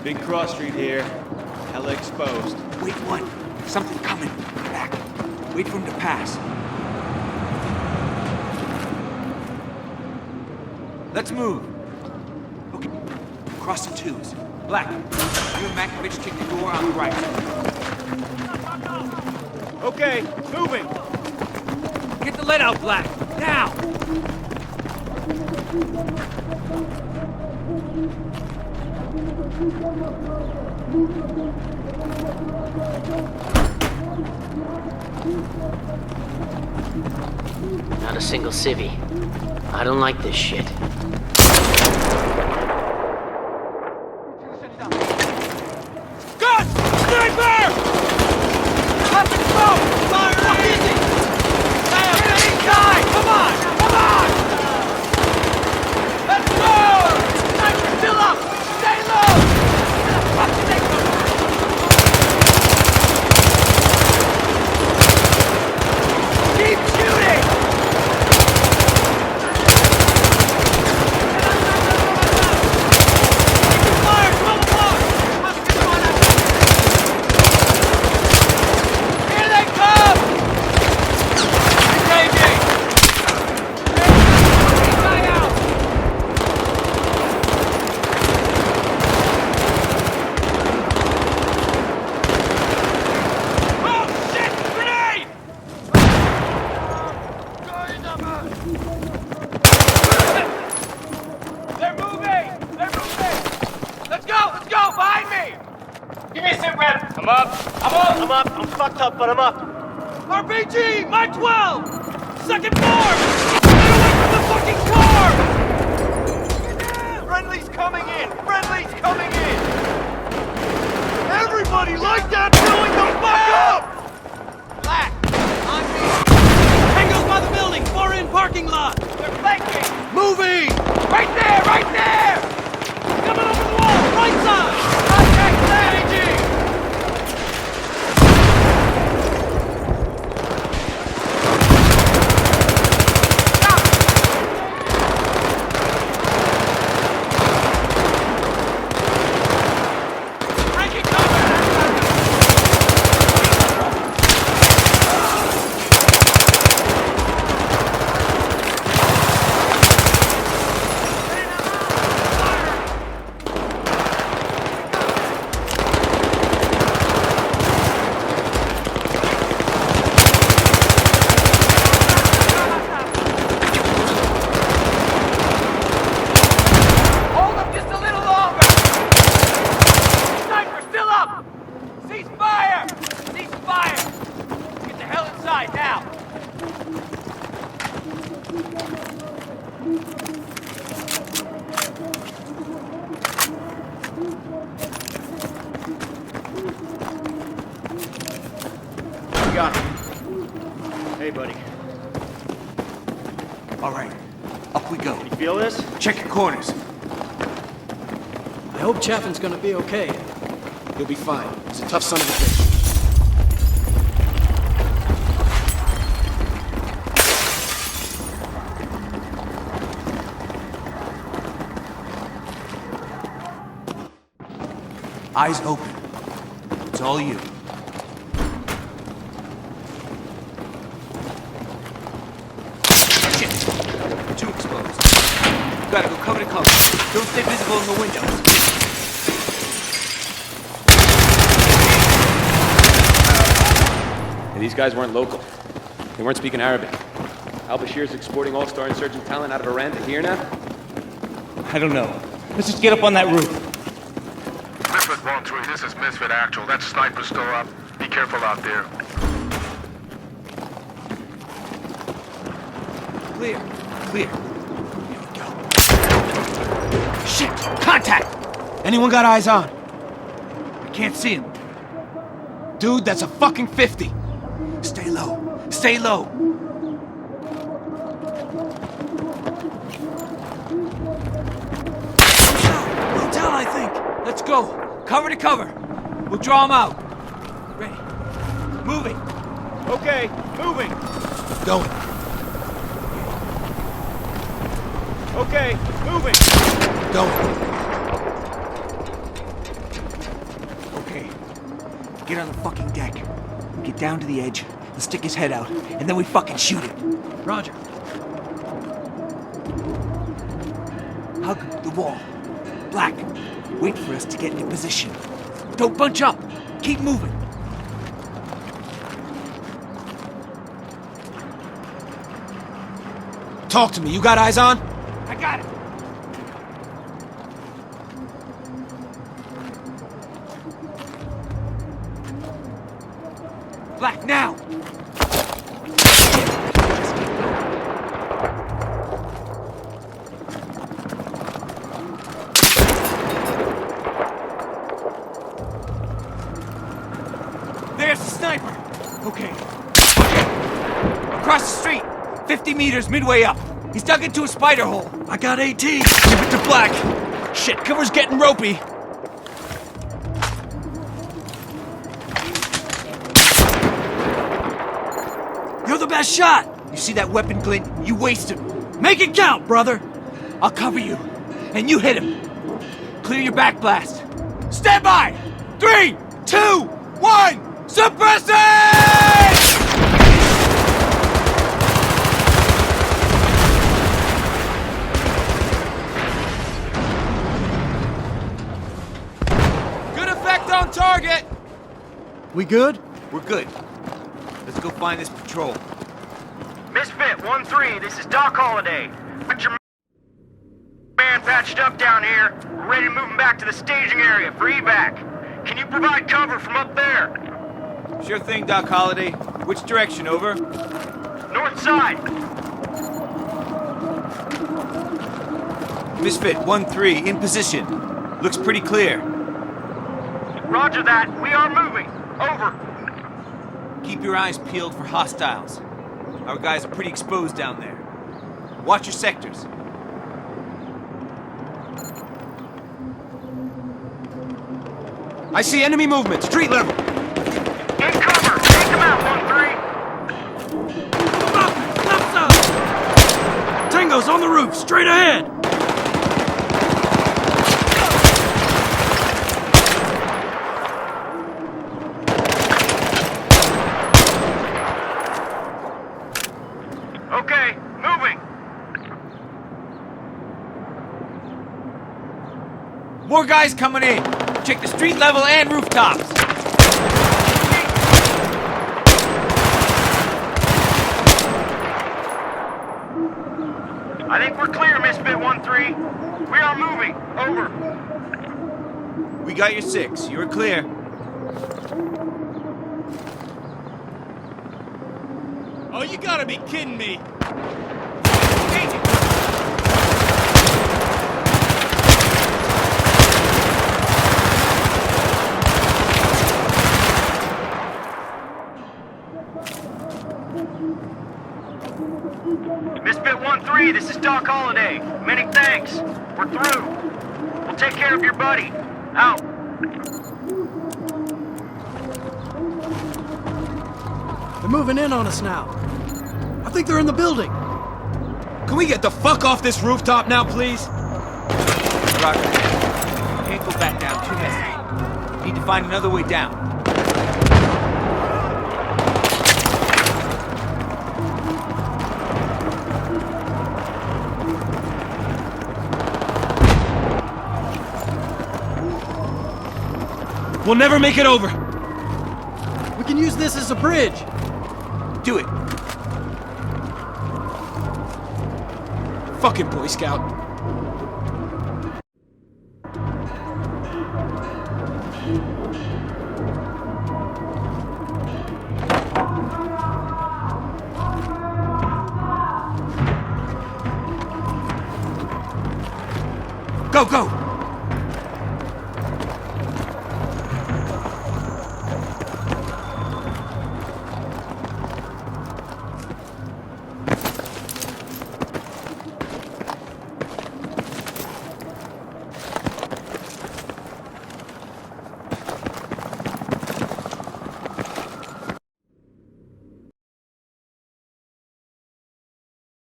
Big cross street here. Hella exposed. Wait, what? Something coming. Back. Wait for him to pass. Let's move. Okay. Cross the twos. Black, you and Mankiewicz kick the door on the right. Okay, moving. Get the lead out, Black. Now! Not a single civvy. I don't like this shit. Gun! Sniper! Up and smoke! Fire! What is it? Die! Come on! Come on! Let's go! Sniper still up! Stay low! Where the fuck did they come from? Keep shooting! I'm up. I'm fucked up, but I'm up. RPG! Mike 12! Second floor! Get away from the fucking car! Friendly's coming in! Friendly's coming in! Everybody like that filling the fuck up! Black, on me! Tango's by the building! Far in parking lot! They're flanking! Moving! Right there! Right there! Coming over the wall! Right side! Contact strategy! Got it. Hey, buddy. All right, up we go. You feel this? Check your corners. I hope Chaffin's gonna be okay. You'll be fine. He's a tough son of a bitch. Eyes open. It's all you. Shit! Too exposed. Gotta go cover to cover. Don't stay visible in the windows. Hey, these guys weren't local. They weren't speaking Arabic. Al-Bashir's exporting all-star insurgent talent out of Iran to here now? I don't know. Let's just get up on that roof. Misfit 1-3, this is Misfit Actual. That sniper's still up. Be careful out there. Clear. Clear. Here we go. Shit! Contact! Anyone got eyes on? I can't see him. Dude, that's a fucking 50. Stay low. Stay low. Hotel, I think. Let's go. Cover to cover. We'll draw him out. Ready. Moving. Okay, moving. Going. Okay, moving. Going. Get on the fucking deck. Get down to the edge, and stick his head out, and then we fucking shoot it. Roger. Hug the wall. Black, wait for us to get into position. Don't bunch up. Keep moving. Talk to me. You got eyes on? I got it. Black, now! There's the sniper! Okay. Across the street! 50 meters midway up. He's dug into a spider hole. I got AT. Give it to Black. Shit, cover's getting ropey. You're the best shot. You see that weapon glint? You waste him. Make it count, brother. I'll cover you. And you hit him. Clear your back blast. Stand by! 3, 2, 1! Suppress it! Good effect on target. We good? We're good. Let's go find this patrol. Misfit 1-3, this is Doc Holliday. Put your man patched up down here. We're ready to move him back to the staging area for evac. Can you provide cover from up there? Sure thing, Doc Holliday. Which direction, over? North side. Misfit 1-3, in position. Looks pretty clear. Roger that. We are moving. Over. Keep your eyes peeled for hostiles. Our guys are pretty exposed down there. Watch your sectors. I see enemy movement. Street level. In cover. Take him out, 1-3. Left side. Tango's on the roof. Straight ahead. Okay, moving. More guys coming in. Check the street level and rooftops. I think we're clear, Misfit 1-3. We are moving. Over. We got your 6. You're clear. Oh, you gotta be kidding me. Misfit 1-3, this is Doc Holliday. Many thanks. We're through. We'll take care of your buddy. Out. They're moving in on us now. I think they're in the building. Can we get the fuck off this rooftop now, please? Roger. Can't go back down. Too messy. Need to find another way down. We'll never make it over. We can use this as a bridge. Do it. Fucking Boy Scout. Go, go!